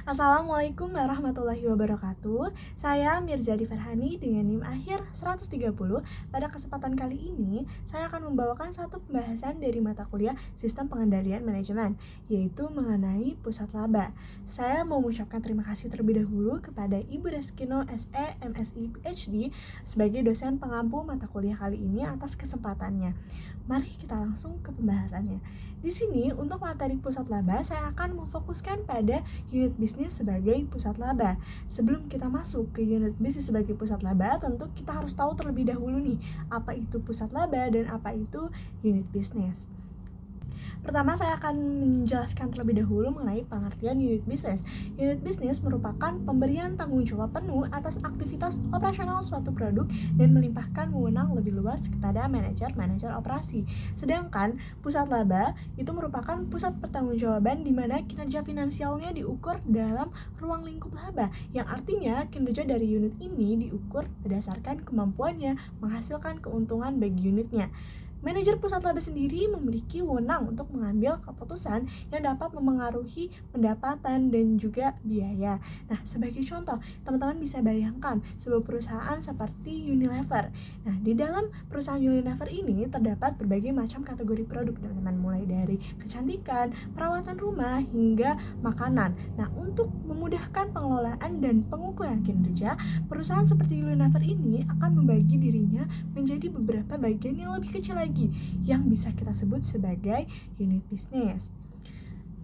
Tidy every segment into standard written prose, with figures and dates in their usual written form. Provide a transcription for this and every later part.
Assalamualaikum warahmatullahi wabarakatuh. Saya Mirzadi Farhani dengan NIM akhir 130. Pada kesempatan kali ini, saya akan membawakan satu pembahasan dari mata kuliah Sistem Pengendalian Manajemen, yaitu mengenai pusat laba. Saya mau mengucapkan terima kasih terlebih dahulu kepada Ibu Reskino SE MSI PhD sebagai dosen pengampu mata kuliah kali ini atas kesempatannya. Mari kita langsung ke pembahasannya. Di sini untuk materi pusat laba saya akan memfokuskan pada unit bisnis sebagai pusat laba. Sebelum kita masuk ke unit bisnis sebagai pusat laba, tentu kita harus tahu terlebih dahulu nih, apa itu pusat laba dan apa itu unit bisnis. Pertama, saya akan menjelaskan terlebih dahulu mengenai pengertian unit bisnis. Unit bisnis merupakan pemberian tanggung jawab penuh atas aktivitas operasional suatu produk dan melimpahkan wewenang lebih luas kepada manajer operasi. Sedangkan pusat laba itu merupakan pusat pertanggungjawaban di mana kinerja finansialnya diukur dalam ruang lingkup laba, yang artinya kinerja dari unit ini diukur berdasarkan kemampuannya menghasilkan keuntungan bagi unitnya. Manajer pusat laba sendiri memiliki wewenang untuk mengambil keputusan yang dapat memengaruhi pendapatan dan juga biaya. Nah, sebagai contoh, teman-teman bisa bayangkan sebuah perusahaan seperti Unilever. Nah, di dalam perusahaan Unilever ini terdapat berbagai macam kategori produk, teman-teman, mulai dari kecantikan, perawatan rumah, hingga makanan. Nah, untuk memudahkan pengelolaan dan pengukuran kinerja, perusahaan seperti Unilever ini akan membagi dirinya menjadi beberapa bagian yang lebih kecil lagi yang bisa kita sebut sebagai unit bisnis.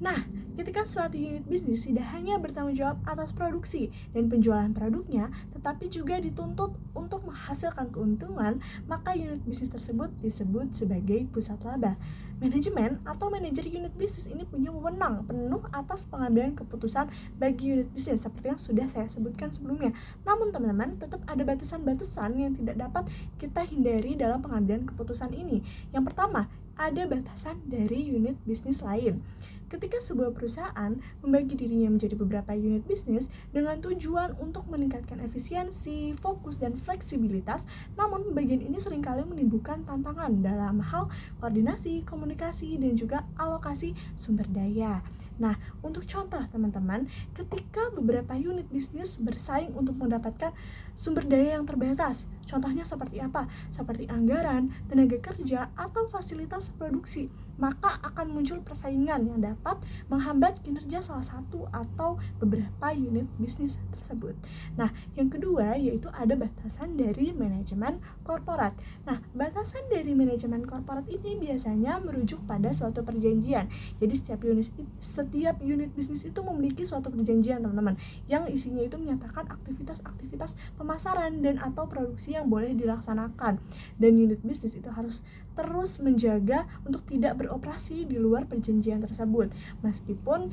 Nah, ketika suatu unit bisnis tidak hanya bertanggung jawab atas produksi dan penjualan produknya, tetapi juga dituntut untuk menghasilkan keuntungan, maka unit bisnis tersebut disebut sebagai pusat laba. Manajemen atau manajer unit bisnis ini punya wewenang penuh atas pengambilan keputusan bagi unit bisnis seperti yang sudah saya sebutkan sebelumnya. Namun teman-teman, tetap ada batasan-batasan yang tidak dapat kita hindari dalam pengambilan keputusan ini. Yang pertama, ada batasan dari unit bisnis lain. Ketika sebuah perusahaan membagi dirinya menjadi beberapa unit bisnis dengan tujuan untuk meningkatkan efisiensi, fokus, dan fleksibilitas, namun pembagian ini seringkali menimbulkan tantangan dalam hal koordinasi, komunikasi, dan juga alokasi sumber daya. Nah, untuk contoh teman-teman, ketika beberapa unit bisnis bersaing untuk mendapatkan sumber daya yang terbatas, contohnya seperti apa? Seperti anggaran, tenaga kerja, atau fasilitas produksi, maka akan muncul persaingan yang dapat menghambat kinerja salah satu atau beberapa unit bisnis tersebut. Nah, yang kedua yaitu ada batasan dari manajemen korporat. Nah, batasan dari manajemen korporat ini biasanya merujuk pada suatu perjanjian. Jadi setiap unit bisnis itu memiliki suatu perjanjian, teman-teman, yang isinya itu menyatakan aktivitas-aktivitas pemasaran dan atau produksi yang boleh dilaksanakan. Dan unit bisnis itu harus terus menjaga untuk tidak beroperasi di luar perjanjian tersebut. Meskipun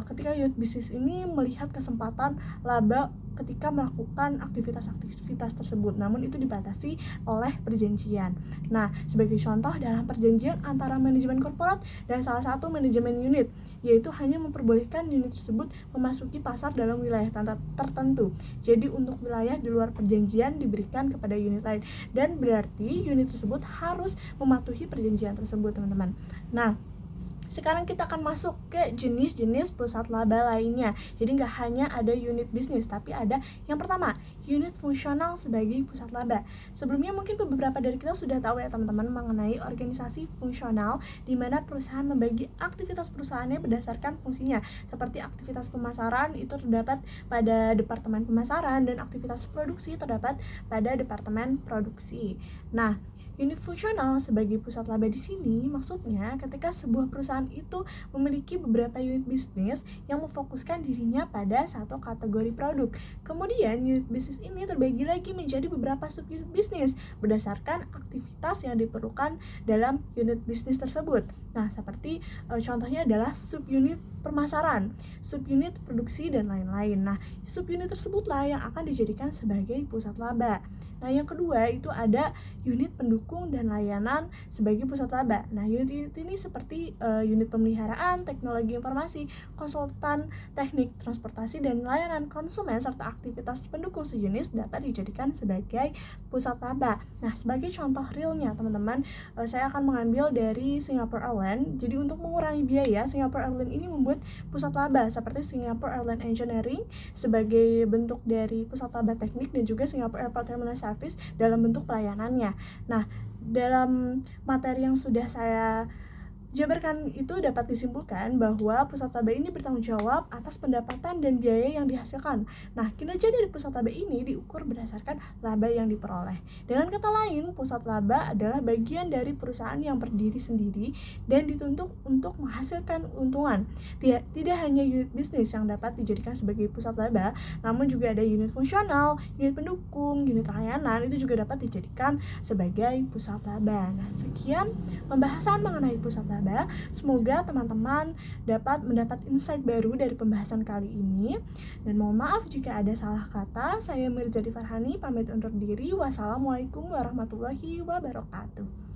ketika unit bisnis ini melihat kesempatan laba ketika melakukan aktivitas-aktivitas tersebut, namun itu dibatasi oleh perjanjian. Nah, sebagai contoh dalam perjanjian antara manajemen korporat dan salah satu manajemen unit, yaitu hanya memperbolehkan unit tersebut memasuki pasar dalam wilayah tertentu. Jadi untuk wilayah di luar perjanjian diberikan kepada unit lain, dan berarti unit tersebut harus mematuhi perjanjian tersebut, teman-teman. Nah, sekarang kita akan masuk ke jenis-jenis pusat laba lainnya. Jadi nggak hanya ada unit bisnis, tapi ada yang pertama, unit fungsional sebagai pusat laba. Sebelumnya mungkin beberapa dari kita sudah tahu ya teman-teman mengenai organisasi fungsional, di mana perusahaan membagi aktivitas perusahaannya berdasarkan fungsinya. Seperti aktivitas pemasaran itu terdapat pada departemen pemasaran dan aktivitas produksi terdapat pada departemen produksi. Nah, unit fungsional sebagai pusat laba di sini maksudnya ketika sebuah perusahaan itu memiliki beberapa unit bisnis yang memfokuskan dirinya pada satu kategori produk. Kemudian unit bisnis ini terbagi lagi menjadi beberapa sub unit bisnis berdasarkan aktivitas yang diperlukan dalam unit bisnis tersebut. Nah, seperti contohnya adalah sub unit pemasaran, sub unit produksi, dan lain-lain. Nah, sub unit tersebutlah yang akan dijadikan sebagai pusat laba. Nah, yang kedua itu ada unit pendukung pendukung, dan layanan sebagai pusat laba. Nah, unit-unit ini seperti unit pemeliharaan, teknologi informasi, konsultan teknik transportasi, dan layanan konsumen serta aktivitas pendukung sejenis dapat dijadikan sebagai pusat laba. Nah, sebagai contoh realnya teman-teman, saya akan mengambil dari Singapore Airlines. Jadi untuk mengurangi biaya, Singapore Airlines ini membuat pusat laba seperti Singapore Airlines Engineering sebagai bentuk dari pusat laba teknik, dan juga Singapore Airport Terminal Service dalam bentuk pelayanannya. Nah, dalam materi yang sudah saya jabarkan itu dapat disimpulkan bahwa pusat laba ini bertanggung jawab atas pendapatan dan biaya yang dihasilkan. Nah, kinerja dari pusat laba ini diukur berdasarkan laba yang diperoleh. Dengan kata lain, pusat laba adalah bagian dari perusahaan yang berdiri sendiri dan dituntut untuk menghasilkan keuntungan. Tidak hanya unit bisnis yang dapat dijadikan sebagai pusat laba, namun juga ada unit fungsional, unit pendukung, unit layanan itu juga dapat dijadikan sebagai pusat laba. Nah, sekian pembahasan mengenai pusat laba. Semoga teman-teman dapat mendapat insight baru dari pembahasan kali ini. Dan mohon maaf jika ada salah kata. Saya Mirzadi Farhani pamit undur diri. Wassalamualaikum warahmatullahi wabarakatuh.